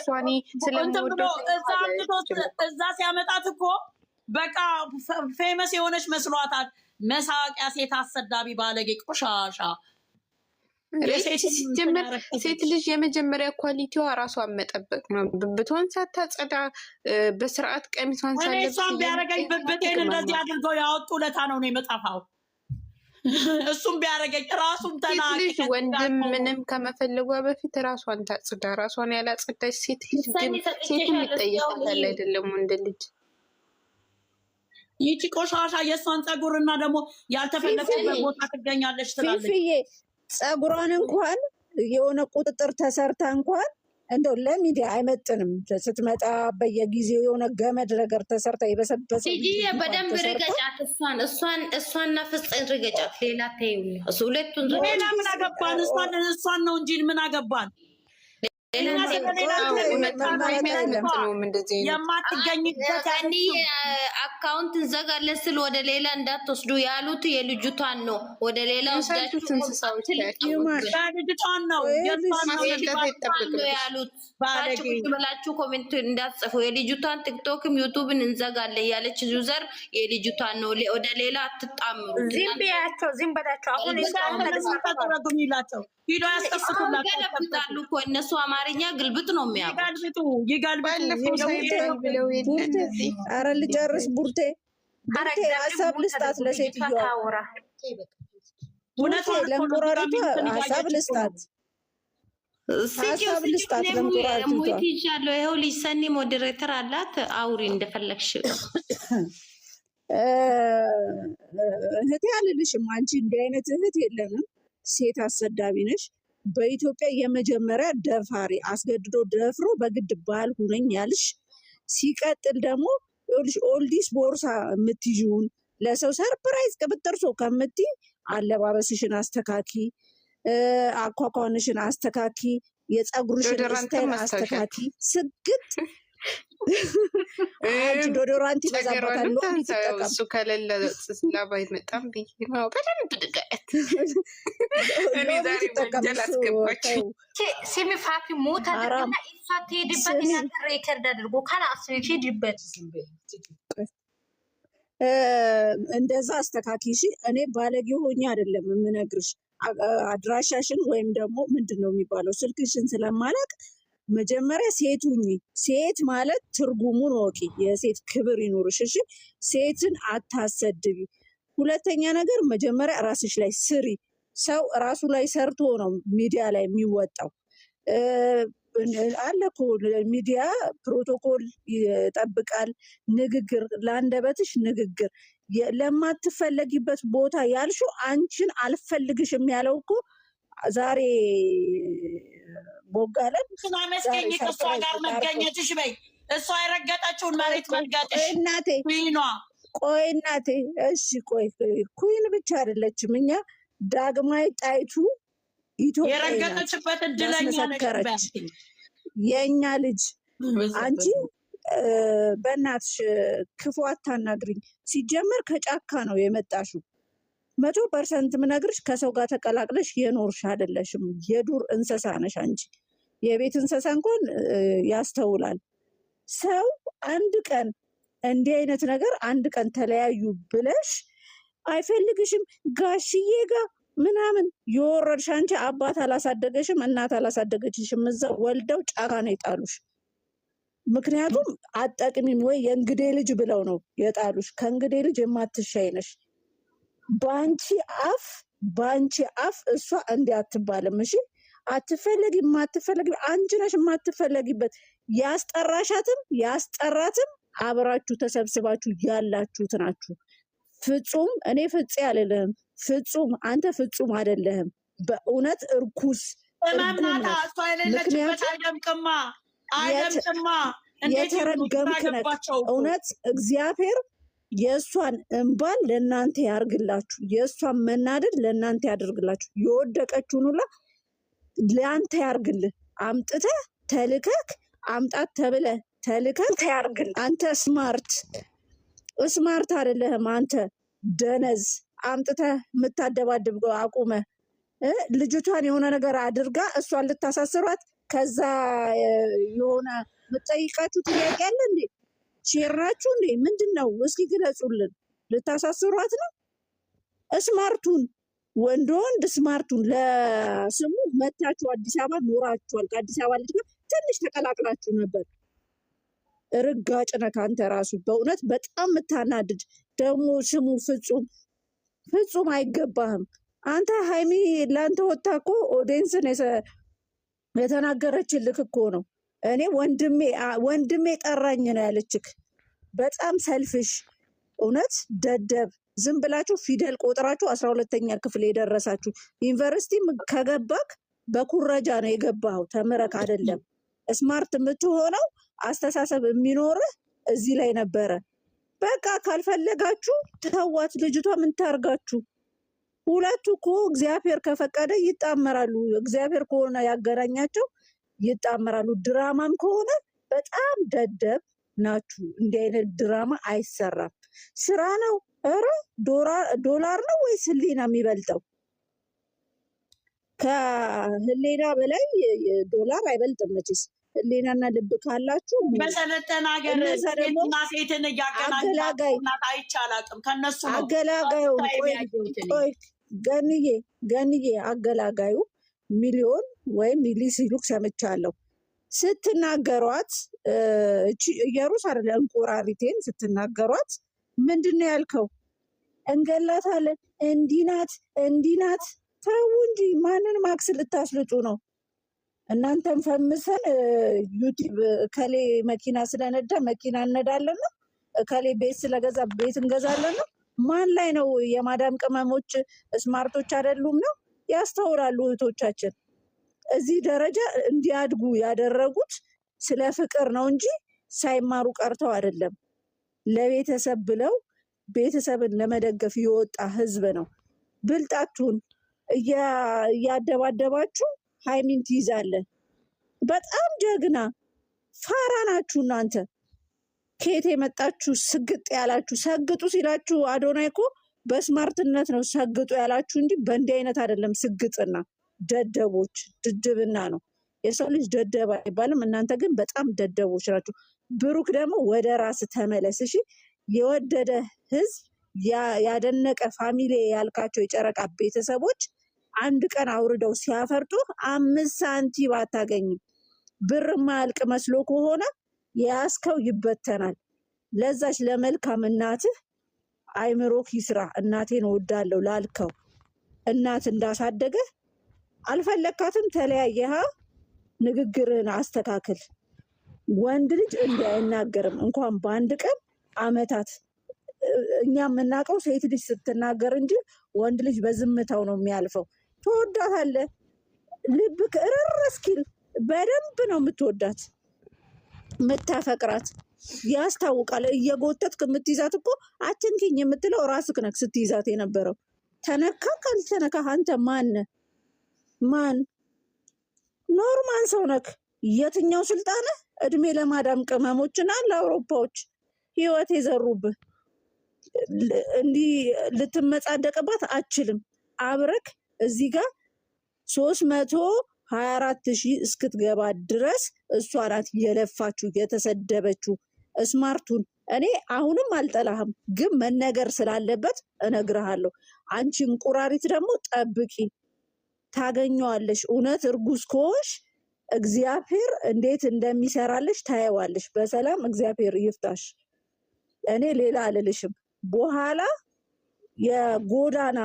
እሷኔ ስለምወደው እዛ ሲያመጣት እኮ በቃ ፌመስ የሆነች መስሏታል። መሳቂያ ሴት አሰዳቢ ባለጌ ቆሻሻ። ሴት ልጅ የመጀመሪያ ኳሊቲዋ ራሷን መጠበቅ ነው። ብብቷን ሳታጸዳ በስርዓት ቀሚሷን ሳለብስ እሷን ቢያረገኝ ብብቴን እንደዚህ አድርገው ያወጡ ለታ ነው የመጣፋው። እሱም ቢያረገኝ ራሱን ተናቂ። ልጅ ወንድም ምንም ከመፈለጓ በፊት ራሷን ታጽዳ። ራሷን ያላጸዳች ሴት ልጅ ግን ሴትም ይጠየቃታል አይደለም ወንድ ልጅ። ይቺ ቆሻሻ የእሷን ጸጉርና ደግሞ ያልተፈለገበት ቦታ ትገኛለች ትላለች። ጸጉሯን እንኳን የሆነ ቁጥጥር ተሰርታ እንኳን እንደው ለሚዲያ አይመጥንም። ስትመጣ በየጊዜው የሆነ ገመድ ነገር ተሰርታ የበሰበሰ በደንብ ርገጫት። እሷና ፍጽን ርገጫት። ሌላ ተይው። ሁለቱን ሌላ ምን አገባን? እሷን ነው እንጂ ምን አገባን? የማትገኝበት አካውንት እንዘጋለን ስል ወደ ሌላ እንዳትወስዱ ያሉት የልጅቷን ነው። ወደ ሌላ ልጅቷን ነው ያሉት። ብላችሁ ኮሜንት እንዳትጽፉ። የልጅቷን ቲክቶክም ዩቱብን እንዘጋለን ያለች ዩዘር የልጅቷን ነው። ወደ ሌላ አትጣምሩ። ዝም ብያቸው፣ ዝም በላቸው። አሁን ይላቸው ሂዶ ያስገለብጣሉ እኮ እነሱ አማርኛ ግልብጥ ነው የሚያውቁት። ኧረ ልጨርስ ቡርቴ ሀሳብ ልስጣት ለሴትዮዋ። ለምቆራሪቷ ሀሳብ ልስጣት ሙት ይሻለው። ይኸው ልጅ ሰኒ ሞዴሬተር አላት። አውሪ እንደፈለግሽ። እህቴ አልልሽም። አንቺ እንዲህ አይነት እህት የለንም። ሴት አሰዳቢ ነሽ። በኢትዮጵያ የመጀመሪያ ደፋሪ አስገድዶ ደፍሮ በግድ ባል ሁነኝ ያልሽ። ሲቀጥል ደግሞ ኦልዲስ ቦርሳ የምትይዥውን ለሰው ሰርፕራይዝ ቅብጥርሶ ከምትይ አለባበስሽን አስተካኪ፣ አኳኳንሽን አስተካኪ፣ የፀጉርሽን ስታይል አስተካኪ። ስግት አንቺ ዶዶራንት ይበዛባታል። እሱ ከሌለ ስላባ አይመጣም ብዬ ነው። በደንብ ድጋት ስሚ ፋፊ ሞታ እና እሷ ትሄድበት ያገር ሪከርድ አድርጎ ካላስ ሄድበት እንደዛ አስተካኪ። እሺ እኔ ባለጌ ሆኜ አይደለም የምነግርሽ። አድራሻሽን ወይም ደግሞ ምንድን ነው የሚባለው ስልክሽን ስለማላቅ መጀመሪያ ሴት ሁኚ። ሴት ማለት ትርጉሙን ወቂ። የሴት ክብር ይኑርሽ። እሺ ሴትን አታሰድቢ። ሁለተኛ ነገር መጀመሪያ ራስሽ ላይ ስሪ። ሰው ራሱ ላይ ሰርቶ ነው ሚዲያ ላይ የሚወጣው። አለ እኮ ሚዲያ ፕሮቶኮል ይጠብቃል። ንግግር፣ ለአንደበትሽ ንግግር። ለማትፈለጊበት ቦታ ያልሽው አንቺን አልፈልግሽም ያለው እኮ ዛሬ ቦጋለን መስገኝ ከእሷ ጋር መገኘትሽ በይ። እሷ የረገጠችውን መሬት መርገጥሽ እናቴ ቆይ እናቴ እሺ ቆይ ኩይን ብቻ አይደለችም። እኛ ዳግማዊ ጣይቱ ኢትዮጵያ የረገጠችበት እድለኛ ነች። የእኛ ልጅ አንቺ በእናትሽ ክፉ አታናግሪኝ። ሲጀመር ከጫካ ነው የመጣሽው። 100% ምነግርሽ ከሰው ጋር ተቀላቅለሽ የኖርሽ አይደለሽም። የዱር እንስሳ ነሽ አንቺ። የቤት እንስሳ እንኳን ያስተውላል። ሰው አንድ ቀን እንዲህ አይነት ነገር አንድ ቀን ተለያዩ ብለሽ አይፈልግሽም ጋሽዬ ጋር ምናምን የወረድሽ አንቺ። አባት አላሳደገሽም፣ እናት አላሳደገችሽም። እዛ ወልደው ጫካ ነው የጣሉሽ። ምክንያቱም አጠቅሚም ወይ የእንግዴ ልጅ ብለው ነው የጣሉሽ። ከእንግዴ ልጅ የማትሻይ ነሽ። በአንቺ አፍ እሷ እንዲህ አትባልም። እሺ አትፈለጊ የማትፈለጊ አንቺ ነሽ የማትፈለጊበት። ያስጠራትም አብራችሁ ተሰብስባችሁ ያላችሁት ናችሁ። ፍጹም እኔ ፍፄ አልልህም። ፍጹም አንተ ፍጹም አይደለህም። በእውነት እርኩስ ማማታ እሷ የሌለችበት አይደምቅማ የተረገምክ ነህ። እውነት እግዚአብሔር የእሷን እንባን ለእናንተ ያርግላችሁ። የእሷን መናደድ ለእናንተ ያደርግላችሁ። የወደቀችውን ሁላ ለአንተ ያርግልህ። አምጥተህ ተልከክ አምጣት ተብለህ ተልከክ ያርግልህ። አንተ ስማርት አይደለህም። አንተ ደነዝ አምጥተህ የምታደባድብ አቁመህ ልጅቷን የሆነ ነገር አድርጋ እሷን ልታሳስሯት ከዛ የሆነ የምትጠይቃችሁ ጥያቄ አለ እንዴ? ሼር ናችሁ እንዴ? ምንድን ነው? እስኪ ግለጹልን። ልታሳስሯት ነው? ስማርቱን ወንድ ስማርቱን ለስሙ መታችሁ አዲስ አበባ ኖራችኋል። ከአዲስ አበባ ልጅ ጋር ትንሽ ተቀላቅላችሁ ነበር። ርጋጭ ነህ አንተ ራሱ በእውነት በጣም የምታናድድ ደግሞ ስሙ ፍጹም አይገባህም። አንተ ሀይሚ ለአንተ ወታ እኮ ኦዲየንስን የተናገረችልክ እኮ ነው። እኔ ወንድሜ ጠራኝ ነው ያለችክ። በጣም ሰልፍሽ እውነት ደደብ። ዝም ብላችሁ ፊደል ቆጥራችሁ 12ኛ ክፍል የደረሳችሁ ዩኒቨርሲቲ ከገባክ በኩረጃ ነው የገባኸው፣ ተምረክ አይደለም። ስማርት የምትሆነው አስተሳሰብ የሚኖርህ እዚህ ላይ ነበረ። በቃ ካልፈለጋችሁ ተዋት። ልጅቷ ምን ታርጋችሁ? ሁለቱ እኮ እግዚአብሔር ከፈቀደ ይጣመራሉ። እግዚአብሔር ከሆነ ያገናኛቸው ይጣመራሉ። ድራማም ከሆነ በጣም ደደብ ናችሁ። እንዲህ አይነት ድራማ አይሰራም። ስራ ነው። ኧረ ዶላር ነው ወይስ ህሊና የሚበልጠው? ከህሊና በላይ ዶላር አይበልጥም መቼስ። ህሊናና ልብ ካላችሁ በሰለጠነ ሀገር ሴትና ሴትን እያገናኙ አይቻላቅም። ከነሱ ነው አገላጋዩ። ቆይ ገንዬ አገላጋዩ ሚሊዮን ወይም ሚሊ ሲሉክ ሰምቻለሁ። ስትናገሯት እየሩስ አይደለ እንቁራሪቴን ስትናገሯት ምንድን ነው ያልከው? እንገላታለን፣ እንዲህ ናት። ተው እንጂ ማንን ማክስ ልታስልጡ ነው? እናንተም ፈምሰን ዩቲዩብ እከሌ መኪና ስለነዳ መኪና እነዳለን ነው፣ እከሌ ቤት ስለገዛ ቤት እንገዛለን ነው። ማን ላይ ነው? የማዳም ቅመሞች ስማርቶች አይደሉም ነው? ያስተውላሉ እህቶቻችን። እዚህ ደረጃ እንዲያድጉ ያደረጉት ስለ ፍቅር ነው እንጂ ሳይማሩ ቀርተው አይደለም። ለቤተሰብ ብለው ቤተሰብን ለመደገፍ የወጣ ህዝብ ነው። ብልጣችሁን እያደባደባችሁ ሀይሚን ትይዛለን። በጣም ጀግና ፋራ ናችሁ እናንተ። ከየት የመጣችሁ ስግጥ ያላችሁ? ሰግጡ ሲላችሁ አዶናይ እኮ በስማርትነት ነው ሰግጡ ያላችሁ እንጂ በእንዲህ አይነት አይደለም። ስግጥና ደደቦች ድድብና ነው። የሰው ልጅ ደደብ አይባልም። እናንተ ግን በጣም ደደቦች ናችሁ። ብሩክ ደግሞ ወደ ራስ ተመለስ እሺ። የወደደ ህዝብ ያደነቀ ፋሚሊ ያልካቸው የጨረቃ ቤተሰቦች አንድ ቀን አውርደው ሲያፈርጡ 5 ሳንቲም አታገኝም። ብር ማያልቅ መስሎ ከሆነ የያዝከው ይበተናል። ለዛች ለመልካም እናትህ አይምሮክ ይስራ። እናቴን እወዳለሁ ላልከው እናት እንዳሳደገ አልፈለካትም፣ ተለያየሃ፣ ንግግርህን አስተካክል። ወንድ ልጅ እንዲህ አይናገርም እንኳን በአንድ ቀን አመታት። እኛ የምናውቀው ሴት ልጅ ስትናገር እንጂ ወንድ ልጅ በዝምታው ነው የሚያልፈው። ትወዳታለህ፣ ልብክ እርር እስኪል በደንብ ነው የምትወዳት የምታፈቅራት፣ ያስታውቃል። እየጎተትክ የምትይዛት እኮ አትንኪኝ የምትለው ራስክ ነክ ስትይዛት የነበረው። ተነካ ካልተነካ አንተ ማን ኖርማል ሰው ነክ? የትኛው ስልጣንህ? እድሜ ለማዳም ቅመሞችና ለአውሮፓዎች ህይወት የዘሩብህ እንዲህ ልትመጻደቅባት አችልም። አብረክ እዚህ ጋር 324,000 እስክትገባ ድረስ እሷ ናት የለፋችሁ የተሰደበችው። ስማርቱን እኔ አሁንም አልጠላህም፣ ግን መነገር ስላለበት እነግርሃለሁ። አንቺ እንቁራሪት ደግሞ ጠብቂ፣ ታገኘዋለሽ። እውነት እርጉዝ ከሆንሽ እግዚአብሔር እንዴት እንደሚሰራልሽ ታየዋለሽ። በሰላም እግዚአብሔር ይፍታሽ። እኔ ሌላ አልልሽም። በኋላ የጎዳና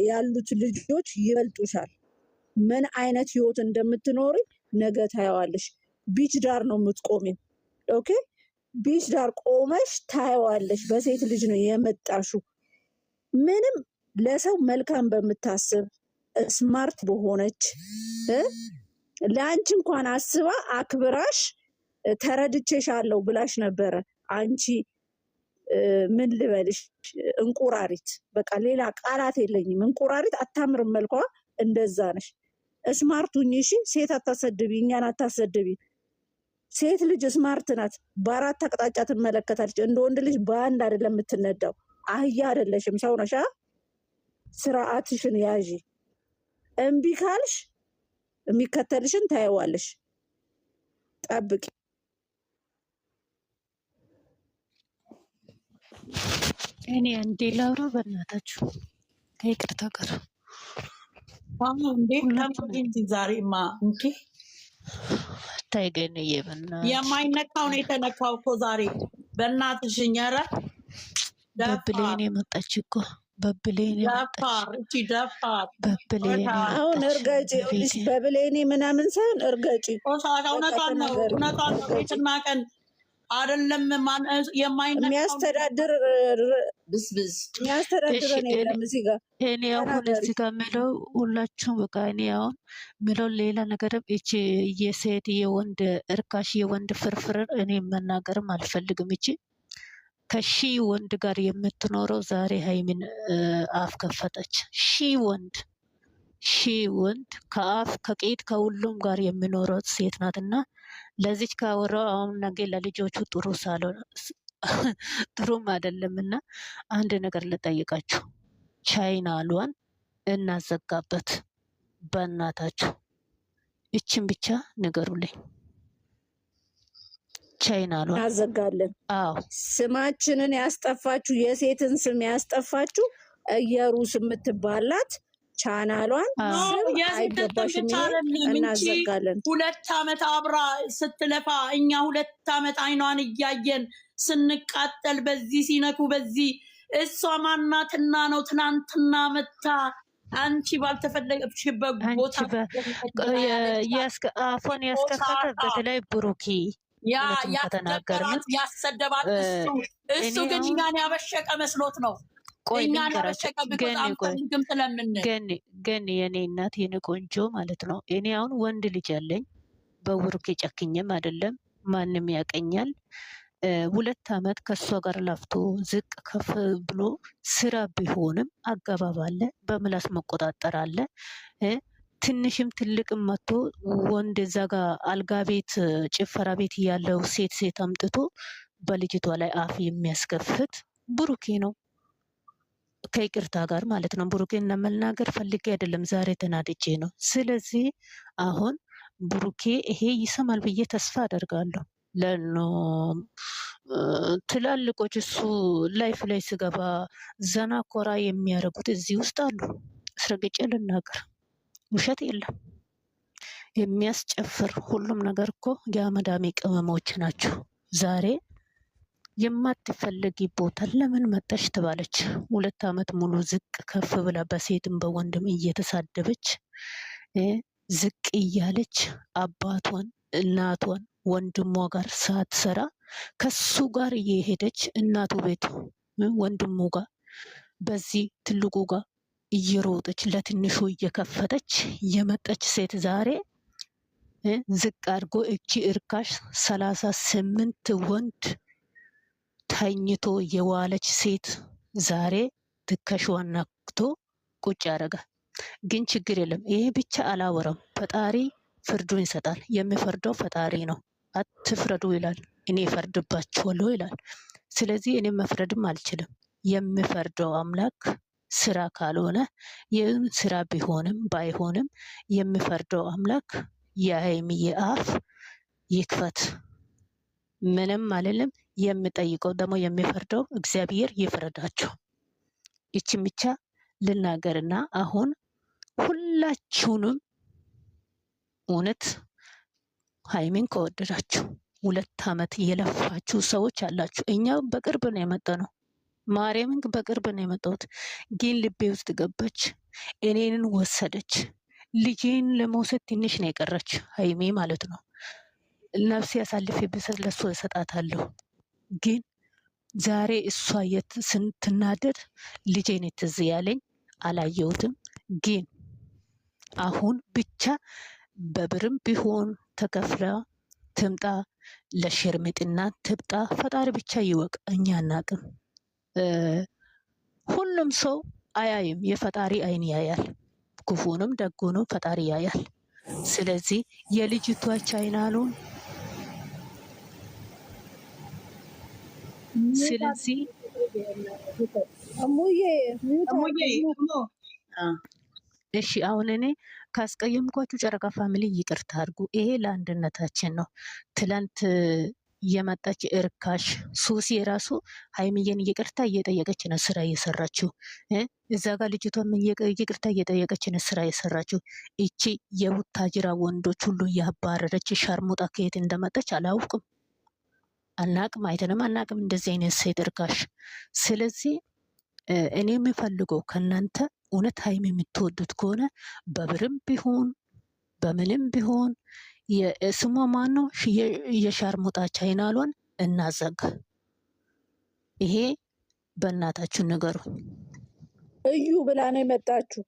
ያሉት ልጆች ይበልጡሻል። ምን አይነት ህይወት እንደምትኖሪ ነገ ታየዋለሽ። ቢች ዳር ነው የምትቆሚው። ኦኬ፣ ቢች ዳር ቆመሽ ታየዋለሽ። በሴት ልጅ ነው የመጣሹ። ምንም ለሰው መልካም በምታስብ ስማርት በሆነች ለአንቺ እንኳን አስባ አክብራሽ ተረድቼሻለሁ ብላሽ ነበረ። አንቺ ምን ልበልሽ እንቁራሪት፣ በቃ ሌላ ቃላት የለኝም። እንቁራሪት አታምርም፣ መልኳ እንደዛ ነሽ። ስማርቱኝ እሺ። ሴት አታሰድቢ፣ እኛን አታሰድቢ። ሴት ልጅ ስማርት ናት። በአራት አቅጣጫ ትመለከታለች። እንደ ወንድ ልጅ በአንድ አይደለም የምትነዳው። አህያ አይደለሽም፣ ሰው ነሽ። ስርዓትሽን ያዢ። እምቢ ካልሽ የሚከተልሽን ታየዋለሽ። ጠብቂ። እኔ አንዴ ላውራ በእናታችሁ ከይቅርታ ጋር እንዴ ሁላችሁም እንጂ ዛሬማ እንዴ ታይገን የበናት የማይነካው ነው የተነካው እኮ ዛሬ በእናትሽ ኧረ በብሌን የመጣች እኮ በብሌን ደፋር እቺ ደፋር በብሌን አሁን እርገጪ ልጅ በብሌኔ ምናምን ሳይሆን እርገጪ። ቆሻሻ እውነቷን ነው ቤትና ቀን አይደለም የሚያስተዳድር ብስብስ የሚያስተዳድረን የለም እዚህ ጋር። እኔ አሁን እዚህ ጋር ምለው ሁላችሁም በቃ እኔ አሁን ምለው ሌላ ነገርም እቺ የሴት የወንድ እርካሽ የወንድ ፍርፍር እኔ መናገርም አልፈልግም። እቺ ከሺ ወንድ ጋር የምትኖረው ዛሬ ሀይሚን አፍ ከፈተች። ሺ ወንድ ከአፍ ከቄት ከሁሉም ጋር የሚኖረው ሴት ናትና ለዚች ካወራው አሁን ነገ ለልጆቹ ጥሩ ሳልሆን ጥሩም አይደለም። እና አንድ ነገር ልጠይቃችሁ፣ ቻይናሏን እናዘጋበት በእናታችሁ። እችን ብቻ ንገሩልኝ። ቻይናሏን እናዘጋለን። አዎ ስማችንን ያስጠፋችሁ የሴትን ስም ያስጠፋችሁ እየሩስ የምትባላት ቻናሏን አይገባሽም፣ እናዘጋለን። 2 ዓመት አብራ ስትለፋ እኛ 2 ዓመት አይኗን እያየን ስንቃጠል በዚህ ሲነኩ በዚህ እሷ ማናትና ነው ትናንትና መታ አንቺ ባልተፈለገችበት ቦታ አፏን ያስከፈተ በተለይ ብሩኪ ያሰደባት እሱ ግን እኛን ያበሸቀ መስሎት ነው። ግን የኔ እናት የኔ ቆንጆ ማለት ነው። እኔ አሁን ወንድ ልጅ አለኝ። በብሩኬ ጨክኝም አይደለም፣ ማንም ያቀኛል። 2 ዓመት ከእሷ ጋር ለፍቶ ዝቅ ከፍ ብሎ ስራ ቢሆንም አገባብ አለ፣ በምላስ መቆጣጠር አለ። ትንሽም ትልቅም መጥቶ ወንድ እዛ ጋ አልጋ ቤት ጭፈራ ቤት ያለው ሴት አምጥቶ በልጅቷ ላይ አፍ የሚያስከፍት ብሩኬ ነው። ከይቅርታ ጋር ማለት ነው። ብሩኬን ለመናገር ፈልጌ አይደለም፣ ዛሬ ተናድጄ ነው። ስለዚህ አሁን ብሩኬ ይሄ ይሰማል ብዬ ተስፋ አደርጋለሁ። ለኖ ትላልቆች እሱ ላይፍ ላይ ስገባ ዘና ኮራ የሚያደርጉት እዚህ ውስጥ አሉ። አስረግጬ ልናገር፣ ውሸት የለም። የሚያስጨፍር ሁሉም ነገር እኮ የአመዳሚ ቅመሞች ናቸው። ዛሬ የማትፈለጊ ቦታ ለምን መጣሽ ትባለች። 2 ዓመት ሙሉ ዝቅ ከፍ ብላ በሴትም በወንድም እየተሳደበች ዝቅ እያለች አባቷን እናቷን ወንድሟ ጋር ሳትሰራ ከሱ ጋር እየሄደች እናቱ ቤቱ ወንድሙ ጋር በዚህ ትልቁ ጋር እየሮጠች ለትንሹ እየከፈተች የመጣች ሴት ዛሬ ዝቅ አድርጎ እቺ እርካሽ 38 ወንድ ተኝቶ የዋለች ሴት ዛሬ ትከሻዋን ነክቶ ቁጭ ያደርጋል። ግን ችግር የለም። ይሄ ብቻ አላወራም። ፈጣሪ ፍርዱን ይሰጣል። የሚፈርደው ፈጣሪ ነው። አትፍረዱ ይላል፣ እኔ እፈርድባችኋለሁ ይላል። ስለዚህ እኔ መፍረድም አልችልም። የሚፈርደው አምላክ ስራ ካልሆነ ይህም ስራ ቢሆንም ባይሆንም የሚፈርደው አምላክ የሀይሚዬ አፍ ይክፈት። ምንም አልልም። የምጠይቀው ደግሞ የሚፈርደው እግዚአብሔር ይፍረዳቸው። ይችን ብቻ ልናገርና አሁን ሁላችሁንም እውነት ሀይሚን ከወደዳችሁ 2 ዓመት የለፋችሁ ሰዎች አላችሁ። እኛ በቅርብ ነው የመጣ ነው። ማርያምን በቅርብ ነው የመጣሁት። ግን ልቤ ውስጥ ገባች፣ እኔንን ወሰደች። ልጄን ለመውሰድ ትንሽ ነው የቀረች ሀይሚ ማለት ነው። ነፍሴ አሳልፌ ብሰጥ ለእሷ እሰጣታለሁ። ግን ዛሬ እሷ የት ስንትናደድ ልጄን ትዝ ያለኝ አላየሁትም። ግን አሁን ብቻ በብርም ቢሆን ተከፍላ ትምጣ፣ ለሽርምጥና ትብጣ። ፈጣሪ ብቻ ይወቅ፣ እኛ አናቅም። ሁሉም ሰው አያይም፣ የፈጣሪ አይን ያያል። ክፉንም ደጉንም ፈጣሪ ያያል። ስለዚህ የልጅቷ ቻይናሉን ስለዚህ እሺ አሁን እኔ ካስቀየምኳችሁ ጨረቃ ፋሚሊ ይቅርታ አድርጉ። ይሄ ለአንድነታችን ነው። ትላንት የመጣች እርካሽ ሱሲ የራሱ ሀይሚዬን ይቅርታ እየጠየቀች ነው ስራ እየሰራችው። እዛ ጋር ልጅቷም ይቅርታ እየጠየቀች ነው ስራ እየሰራችው። ይቺ የቡታጅራ ወንዶች ሁሉ ያባረረች ሻርሙጣ ከየት እንደመጣች አላውቅም፣ አናቅም፣ አይተንም አናቅም እንደዚህ አይነት ሴት እርካሽ። ስለዚህ እኔ የምፈልገው ከእናንተ እውነት ሀይሚ የምትወዱት ከሆነ በብርም ቢሆን በምንም ቢሆን ስሟ ማን ነው የሻርሙጣ ቻይናሏን እናዘጋ። ይሄ በእናታችሁ ነገሩ እዩ ብላ ነው የመጣችሁ።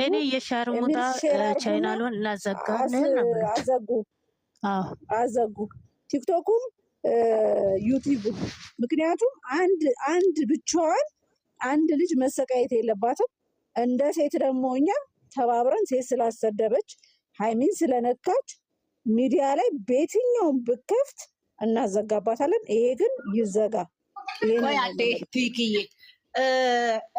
እኔ የሻርሙጣ ቻይናሏን እናዘጋለን። አዘጉ ቲክቶኩም ዩቲዩብ። ምክንያቱም አንድ ብቻዋን አንድ ልጅ መሰቃየት የለባትም። እንደ ሴት ደግሞ እኛ ተባብረን ሴት ስላሰደበች ሀይሚን ስለነካች ሚዲያ ላይ በየትኛውም ብከፍት እናዘጋባታለን። ይሄ ግን ይዘጋ። ፊክዬ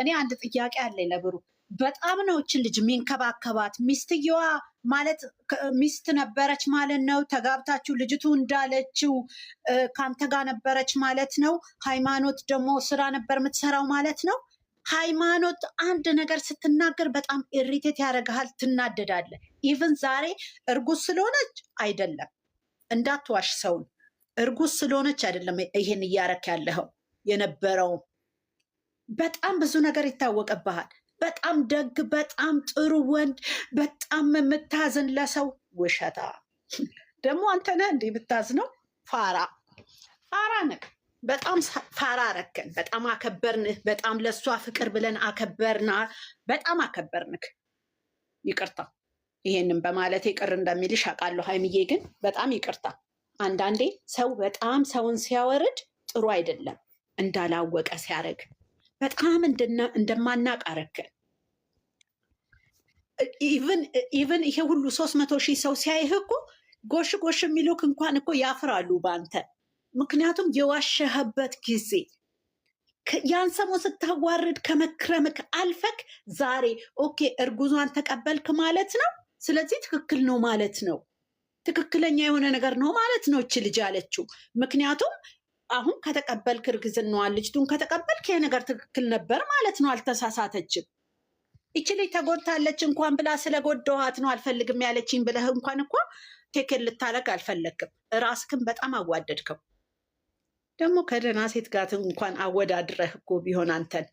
እኔ አንድ ጥያቄ አለኝ ለብሩ። በጣም ነው እችን ልጅ የሚንከባከባት። ሚስትየዋ ማለት ሚስት ነበረች ማለት ነው። ተጋብታችሁ ልጅቱ እንዳለችው ከአንተ ጋር ነበረች ማለት ነው። ሃይማኖት ደግሞ ስራ ነበር የምትሰራው ማለት ነው። ሃይማኖት አንድ ነገር ስትናገር በጣም ኢሪቴት ያደርግሃል፣ ትናደዳለህ። ኢቭን ዛሬ እርጉዝ ስለሆነች አይደለም፣ እንዳትዋሽ ሰውን፣ እርጉዝ ስለሆነች አይደለም ይሄን እያረክ ያለኸው የነበረው። በጣም ብዙ ነገር ይታወቅብሃል። በጣም ደግ፣ በጣም ጥሩ ወንድ፣ በጣም የምታዝን ለሰው። ውሸታ ደግሞ አንተ ነህ እንዲህ የምታዝነው። ፋራ ነህ። በጣም ፋራ ረከን። በጣም አከበርንህ። በጣም ለእሷ ፍቅር ብለን አከበርና በጣም አከበርንክ። ይቅርታ ይሄንን በማለት ቅር እንደሚልሽ አውቃለሁ ሀይሚዬ፣ ግን በጣም ይቅርታ። አንዳንዴ ሰው በጣም ሰውን ሲያወርድ ጥሩ አይደለም፣ እንዳላወቀ ሲያደርግ በጣም እንደማናቅ አረከን። ኢቨን ይሄ ሁሉ 300,000 ሰው ሲያይህ እኮ ጎሽ ጎሽ የሚሉክ እንኳን እኮ ያፍራሉ በአንተ። ምክንያቱም የዋሸህበት ጊዜ ያን ሰሞን ስታዋርድ ከመክረምክ አልፈክ ዛሬ ኦኬ እርጉዟን ተቀበልክ ማለት ነው። ስለዚህ ትክክል ነው ማለት ነው። ትክክለኛ የሆነ ነገር ነው ማለት ነው እች ልጅ አለችው። ምክንያቱም አሁን ከተቀበልክ እርግዝናዋን ልጅቱን ከተቀበልክ ይሄ ነገር ትክክል ነበር ማለት ነው። አልተሳሳተችም። ይች ልጅ ተጎድታለች እንኳን ብላ ስለጎዳኋት ነው አልፈልግም ያለችኝ ብለህ እንኳን እኮ ቴክል ልታረግ አልፈለግም። ራስክን በጣም አዋደድከው። ደግሞ ከደህና ሴት ጋር እንኳን አወዳድረህ እኮ ቢሆን አንተን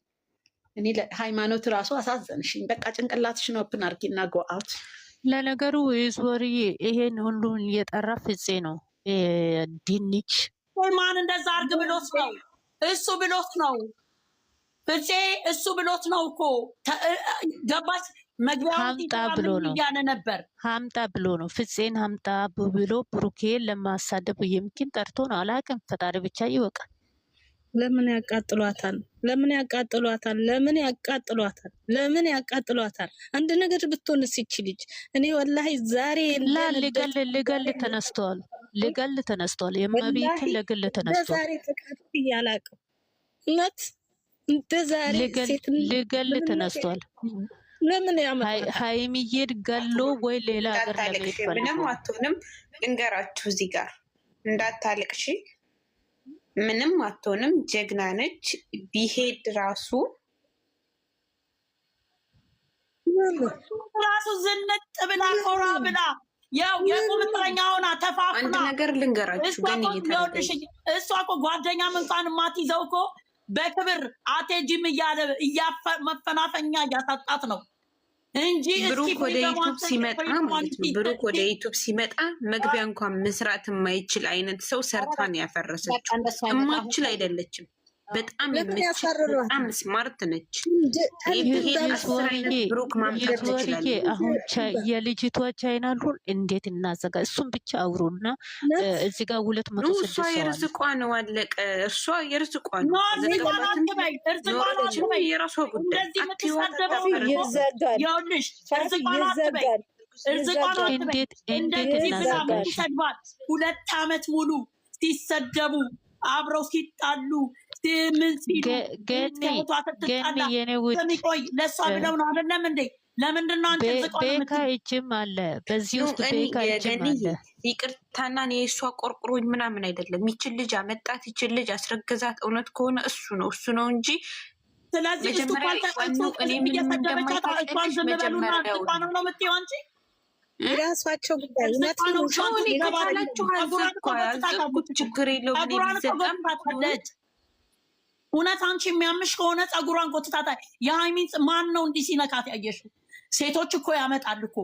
እኔ ሃይማኖት ራሱ አሳዘንሽኝ። በቃ ጭንቅላትሽን ኦፕን አድርጊና ጎ አውት። ለነገሩ ዞሪ ይሄን ሁሉን እየጠራ ፍፄ ነው ድንች ማን እንደዛ አርግ ብሎት ነው? እሱ ብሎት ነው ፍፄ፣ እሱ ብሎት ነው እኮ ገባች። ሀምጣ ብሎ ነው እያለ ነበር። ሀምጣ ብሎ ነው ፍፄን ሀምጣ ብሎ ብሩኬን ለማሳደብ የምኪን ጠርቶ ነው። አላውቅም፣ ፈጣሪ ብቻ ይወቃል። ለምን ያቃጥሏታል? ለምን ያቃጥሏታል? ለምን ያቃጥሏታል? ለምን ያቃጥሏታል? አንድ ነገር ብትሆንስ ይች ልጅ እኔ ወላሂ ዛሬ ልገል ተነስተዋል። ልገል ተነስተዋል። የመቤትን ለግል ተነስተዋል። ዛሬ ተቃጥፍ እያላቅም እውነት እንደ ዛሬ ልገል ተነስተዋል። ለምን ሀይሚዬን ገሎ ወይ ሌላ ሀገር ለመሄድ ምንም አትሆንም። እንገራችሁ እዚህ ጋር እንዳታልቅሺ። ምንም አትሆንም። ጀግና ነች። ቢሄድ ራሱ ዝንጥ ብላ ኮራ ብላ ያው የቁምጥረኛ ሆና ተፋፍና አንድ ነገር ልንገራችሁ ግን እሷ እኮ ጓደኛ እንኳን ማትይዘው እኮ በክብር አቴጂም እያለ መፈናፈኛ እያሳጣት ነው እንጂ ብሩክ ወደ ዩቱብ ሲመጣ ማለት ነው። ብሩክ ወደ ዩቱብ ሲመጣ መግቢያ እንኳን መስራት የማይችል አይነት ሰው ሰርታን ያፈረሰችው። የማትችል አይደለችም። በጣም በጣም ስማርት ነች። ብሩክ ማምጣት ትችላለች። አሁን የልጅቷ ቻይናል ሁን እንዴት እናዘጋ? እሱም ብቻ አውሩና እዚህ ጋር 206 እሷ የርዝቋ ነው አለቀ። እሷ የርዝቋ ነው። የራሷ ጉዳይ እንዴት እናዘጋሽ? 2 ዓመት ሙሉ ሲሰደቡ አብረው ሲጣሉ ምን ሲሉ ገኒ የኔ ውድ ለእሷ ብለው ነው አይደለም እንዴ? ለምንድን ነው አንቺ ቤካ እጅም አለ በዚህ ውስጥ ቤካ እጅም አለ። ይቅርታና የእሷ ቆርቁሮኝ ምናምን አይደለም። ይችን ልጅ አመጣት፣ ይችን ልጅ አስረገዛት። እውነት ከሆነ እሱ ነው እንጂ ስለዚህ እሱ የራሳቸው ጉዳይ ችግር የለውም። እውነት አንቺ የሚያምሽ ከሆነ ፀጉሯን ጎትታታ የሃይሚን ማን ነው እንዲህ ሲነካት ያየሽው? ሴቶች እኮ ያመጣል እኮ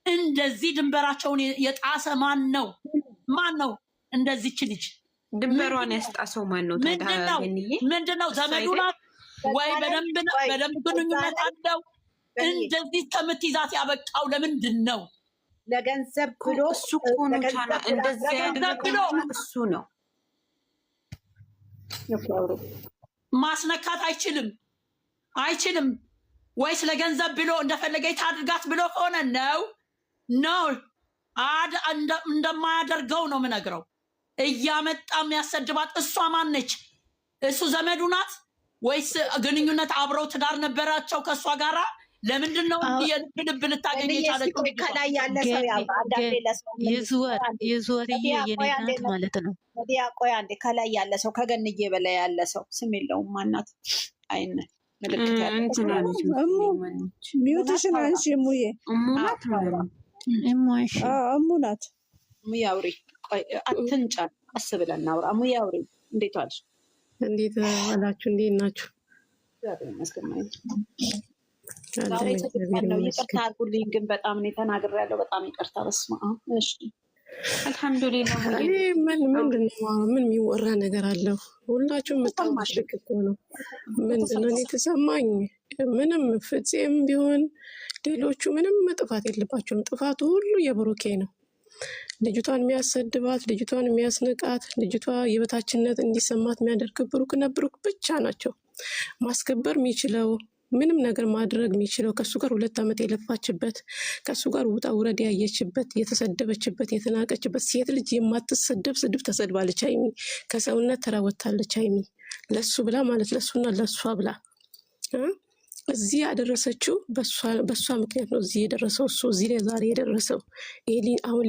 እንደዚህ ድንበራቸውን የጣሰ ማን ነው? እንደዚች ልጅ ድንበሯን ያስጣሰው ማን ነው? ምንድነው? ዘመዱ ናት ወይ? በደንብ ግንኙነት አለው? እንደዚህ ከምትይዛት ያበቃው ለምንድን ነው? ለገንዘብ ብሎ እሱ እኮ ነው ቻና እንደዚህ ያደረገው እሱ ነው። ማስነካት አይችልም ወይስ ለገንዘብ ብሎ እንደፈለገች ታድርጋት ብሎ ከሆነ ነው እንደማያደርገው ነው የምነግረው። እያመጣ የሚያሰድባት እሷ ማነች? እሱ ዘመዱ ናት ወይስ ግንኙነት አብረው ትዳር ነበራቸው ከእሷ ጋራ? ለምንድን ነው ልብ ልታገኝ የቻለችው? ከላይ ያለ ሰው የዙወርዬ የኔናት ማለት ነው። ቆይ አንዴ፣ ከላይ ያለ ሰው ከገንዬ በላይ ያለ ሰው ስም የለውም። ማናት? አይነ ሚዩትሽን አንሺ ሙዬ። እሙ ናት። ሙዬ አውሪ። አትንጫ፣ ቀስ ብለን እናውራ። ሙዬ አውሪ። እንዴት ዋልሽ? እንዴት ዋላችሁ? እንዴት ናችሁ? ይቅርታ አድርጉልኝ፣ ግን በጣም እኔ ተናግሬያለሁ። በጣም ይቅርታ። በስመ አብ። እሺ አልሐምዱሊላህ። ምንድን ነው ምን የሚወራ ነገር አለው? ሁላችሁም የምታውቁት ልክ እኮ ነው። ምንድን ነው የተሰማኝ? ምንም ፍፄም ቢሆን ሌሎቹ ምንም ጥፋት የለባቸውም። ጥፋቱ ሁሉ የብሩኬ ነው። ልጅቷን የሚያሰድባት፣ ልጅቷን የሚያስንቃት፣ ልጅቷ የበታችነት እንዲሰማት የሚያደርግ ብሩክና ብሩክ ብቻ ናቸው። ማስከበር የሚችለው ምንም ነገር ማድረግ የሚችለው ከሱ ጋር 2 ዓመት የለፋችበት፣ ከሱ ጋር ውጣ ውረድ ያየችበት፣ የተሰደበችበት፣ የተናቀችበት። ሴት ልጅ የማትሰደብ ስድብ ተሰድባለች ሀይሚ። ከሰውነት ተራወታለች ሀይሚ። ለሱ ብላ ማለት ለሱና ለሷ ብላ እዚህ ያደረሰችው በሷ ምክንያት ነው። እዚህ የደረሰው እሱ እዚህ ላይ ዛሬ የደረሰው ይሄ አሁን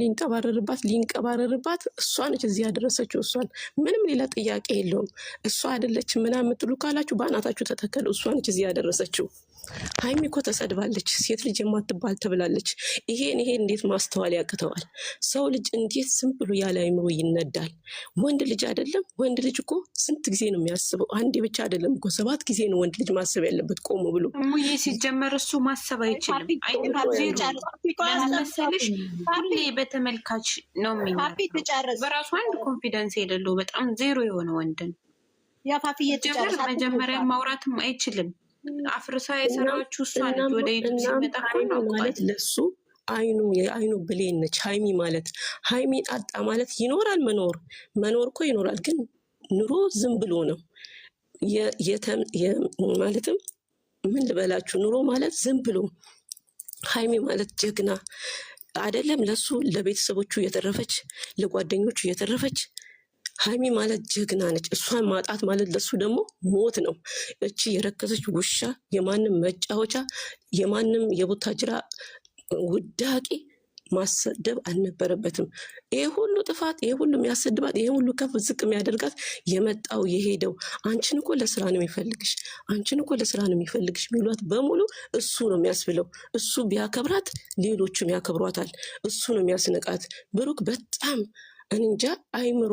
ሊንቀባረርባት እሷ ነች እዚህ ያደረሰችው። እሷን ምንም ሌላ ጥያቄ የለውም። እሷ አይደለች ምናምን የምትሉ ካላችሁ በአናታችሁ ተተከሉ። እሷ ነች እዚህ ያደረሰችው። ሀይሚ እኮ ተሰድባለች። ሴት ልጅ የማትባል ተብላለች። ይሄን እንዴት ማስተዋል ያቅተዋል? ሰው ልጅ እንዴት ዝም ብሎ ያለ አይምሮ ይነዳል? ወንድ ልጅ አይደለም? ወንድ ልጅ እኮ ስንት ጊዜ ነው የሚያስበው? አንዴ ብቻ አይደለም እኮ 7 ጊዜ ነው ወንድ ልጅ ማሰብ ያለበት ቆሞ ብሎ። ሙዬ ሲጀመር እሱ ማሰብ አይችልም። ለመሰልሽ ሁሌ በተመልካች ነው የሚመራው። በራሱ አንድ ኮንፊደንስ የሌለው በጣም ዜሮ የሆነ ወንድ ነው። መጀመሪያ ማውራትም አይችልም። አፍርሳ የሰራዎቹ እሷ ነች። ወደ ዩቱብ ሲመጣ ማለት ለሱ የአይኑ ብሌን ነች ሀይሚ ማለት። ሀይሚን አጣ ማለት ይኖራል መኖር እኮ ይኖራል፣ ግን ኑሮ ዝም ብሎ ነው ማለትም ምን ልበላችሁ፣ ኑሮ ማለት ዝም ብሎ። ሀይሚ ማለት ጀግና አይደለም ለሱ ለቤተሰቦቹ የተረፈች ለጓደኞቹ የተረፈች ሀይሚ ማለት ጀግና ነች። እሷን ማጣት ማለት ለሱ ደግሞ ሞት ነው። እቺ የረከሰች ውሻ፣ የማንም መጫወቻ፣ የማንም የቡታጅራ ውዳቂ ማሰደብ አልነበረበትም። ይሄ ሁሉ ጥፋት፣ ይሄ ሁሉ የሚያሰድባት፣ ይሄ ሁሉ ከፍ ዝቅ የሚያደርጋት የመጣው የሄደው አንቺን እኮ ለስራ ነው የሚፈልግሽ፣ አንቺን እኮ ለስራ ነው የሚፈልግሽ የሚሏት በሙሉ እሱ ነው የሚያስብለው። እሱ ቢያከብራት ሌሎቹም ያከብሯታል። እሱ ነው የሚያስነቃት። ብሩክ በጣም እንጃ አይምሮ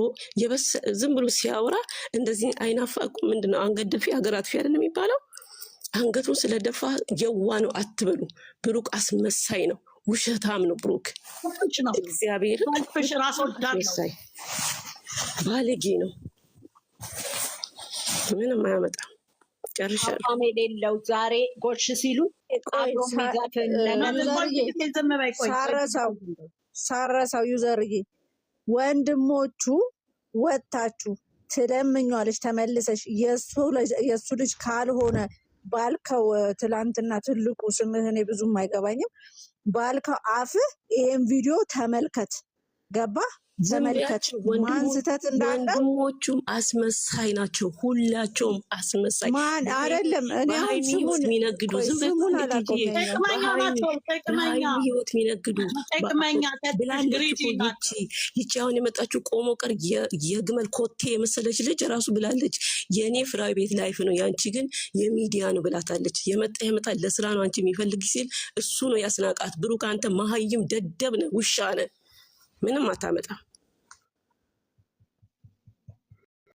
ዝም ብሎ ሲያወራ እንደዚህ አይናፋ ምንድነው አንገት ደፊ ሀገር አጥፊ አይደለም የሚባለው። አንገቱን ስለደፋ የዋ ነው አትበሉ። ብሩክ አስመሳይ ነው፣ ውሸታም ነው። ብሩክ እግዚአብሔር ባለጌ ነው፣ ምንም አያመጣም። ጨርሻለሁ። የሌለው ዛሬ ጎሽ ሲሉ ሳረሳው ዩዘርዬ ወንድሞቹ ወታችሁ ትለምኛለች ተመልሰሽ የእሱ ልጅ ካልሆነ ባልከው ትላንትና ትልቁ ስምህ እኔ ብዙም አይገባኝም ባልከው አፍህ ይሄን ቪዲዮ ተመልከት። ገባ ተመልከች ማን ስተት እንዳለ። ወንድሞቹም አስመሳይ ናቸው፣ ሁላቸውም አስመሳይ። ማን አይደለም እኔ አሁን ስሙን የሚነግዱ ስሙን አላውቀውም። ህይወት የሚነግዱ ብላለች። ይቺ አሁን የመጣችው ቆሞ ቀር የግመል ኮቴ የመሰለች ልጅ ራሱ ብላለች የእኔ ፍራይ ቤት ላይፍ ነው ያንቺ ግን የሚዲያ ነው ብላታለች። የመጣ ለስራ ነው አንቺ የሚፈልግ ሲል እሱ ነው ያስናቃት። ብሩክ አንተ መሀይም ደደብ ነህ፣ ውሻ ነህ፣ ምንም አታመጣም።